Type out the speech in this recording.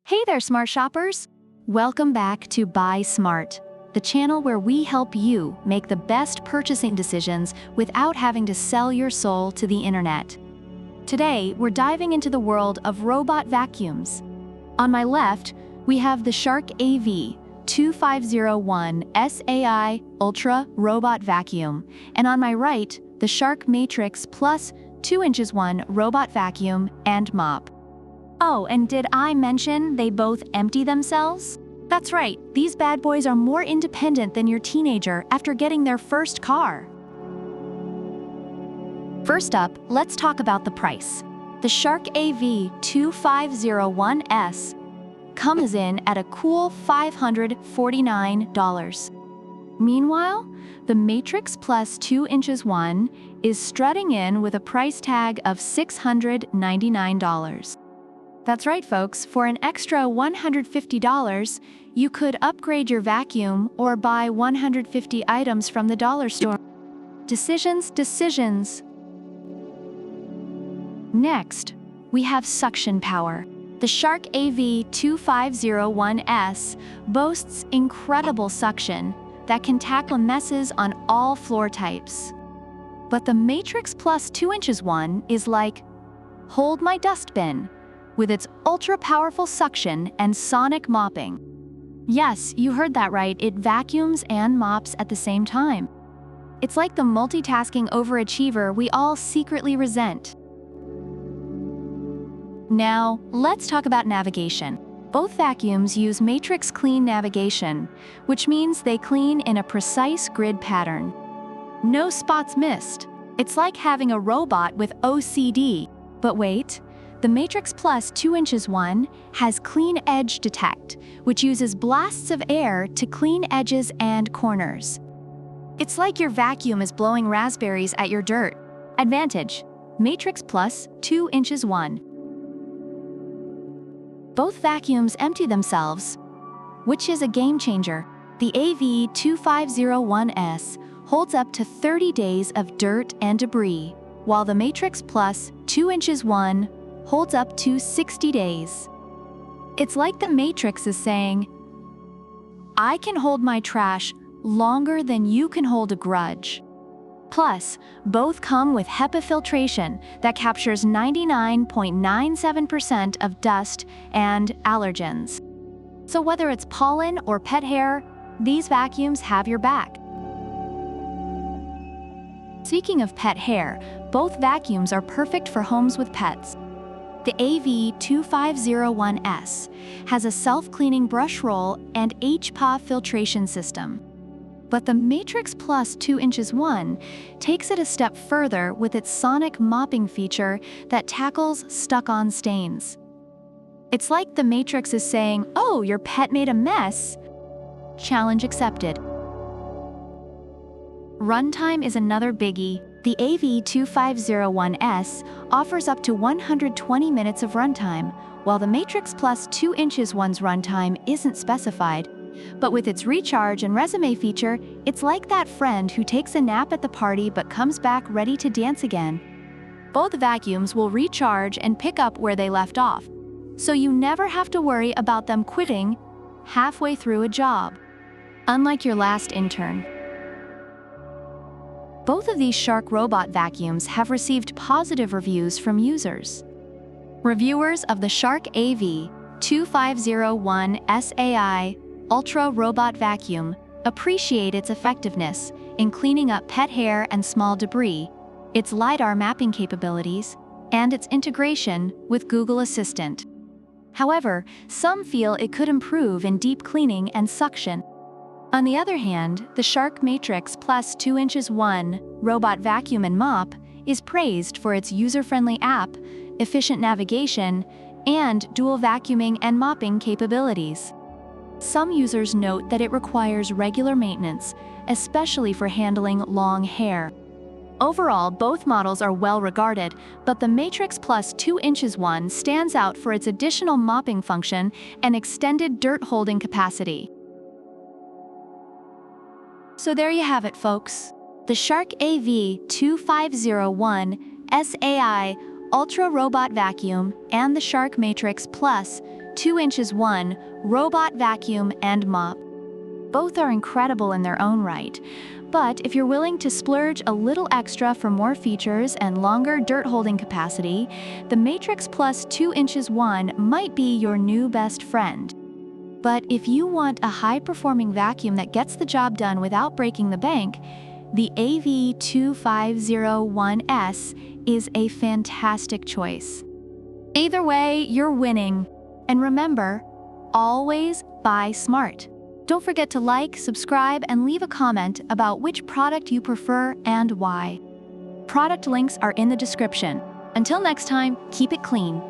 Hey there, smart shoppers! Welcome back to Buy Smart, the channel where we help you make the best purchasing decisions without having to sell your soul to the internet. Today, we're diving into the world of robot vacuums. On my left, we have the Shark AV2501S AI Ultra Robot Vacuum, and on my right, the Shark Matrix Plus 2-inch Robot Vacuum and Mop. Oh, and did I mention they both empty themselves? That's right, these bad boys are more independent than your teenager after getting their first car. First up, let's talk about the price. The Shark AV2501S comes in at a cool $549. Meanwhile, the Matrix Plus 2-inch one is strutting in with a price tag of $699. That's right, folks, for an extra $150, you could upgrade your vacuum or buy 150 items from the dollar store. Decisions. Next, we have suction power. The Shark AV2501S boasts incredible suction that can tackle messes on all floor types. But the Matrix Plus 2-inch one is like, hold my dustbin, with its ultra-powerful suction and sonic mopping. Yes, you heard that right, it vacuums and mops at the same time. It's like the multitasking overachiever we all secretly resent. Now, let's talk about navigation. Both vacuums use Matrix Clean navigation, which means they clean in a precise grid pattern. No spots missed. It's like having a robot with OCD. But wait, the Matrix Plus 2-inch one has Clean Edge Detect, which uses blasts of air to clean edges and corners. It's like your vacuum is blowing raspberries at your dirt. Advantage: Matrix Plus 2-inch one. Both vacuums empty themselves, which is a game changer. The AV2501S holds up to 30 days of dirt and debris, while the Matrix Plus 2-inch one holds up to 60 days. It's like the Matrix is saying, I can hold my trash longer than you can hold a grudge. Plus, both come with HEPA filtration that captures 99.97% of dust and allergens. So whether it's pollen or pet hair, these vacuums have your back. Speaking of pet hair, both vacuums are perfect for homes with pets. The AV2501S has a self-cleaning brush roll and HPA filtration system. But the Matrix Plus 2-inch one takes it a step further with its sonic mopping feature that tackles stuck-on stains. It's like the Matrix is saying, oh, your pet made a mess. Challenge accepted. Runtime is another biggie. The AV2501S offers up to 120 minutes of runtime, while the Matrix Plus 2-inch one's runtime isn't specified. But with its recharge and resume feature, it's like that friend who takes a nap at the party but comes back ready to dance again. Both vacuums will recharge and pick up where they left off, so you never have to worry about them quitting halfway through a job. Unlike your last intern. Both of these Shark robot vacuums have received positive reviews from users. Reviewers of the Shark AV2501S AI Ultra Robot Vacuum appreciate its effectiveness in cleaning up pet hair and small debris, its LiDAR mapping capabilities, and its integration with Google Assistant. However, some feel it could improve in deep cleaning and suction. On the other hand, the Shark Matrix Plus 2-inch one Robot Vacuum and Mop is praised for its user-friendly app, efficient navigation, and dual vacuuming and mopping capabilities. Some users note that it requires regular maintenance, especially for handling long hair. Overall, both models are well regarded, but the Matrix Plus 2-inch one stands out for its additional mopping function and extended dirt holding capacity. So there you have it, folks. The Shark AV2501S AI Ultra Robot Vacuum and the Shark Matrix Plus 2-1 Robot Vacuum and Mop. Both are incredible in their own right, but if you're willing to splurge a little extra for more features and longer dirt holding capacity, the Matrix Plus 2-1 might be your new best friend. But if you want a high-performing vacuum that gets the job done without breaking the bank, the AV2501S is a fantastic choice. Either way, you're winning. And remember, always buy smart. Don't forget to like, subscribe, and leave a comment about which product you prefer and why. Product links are in the description. Until next time, keep it clean.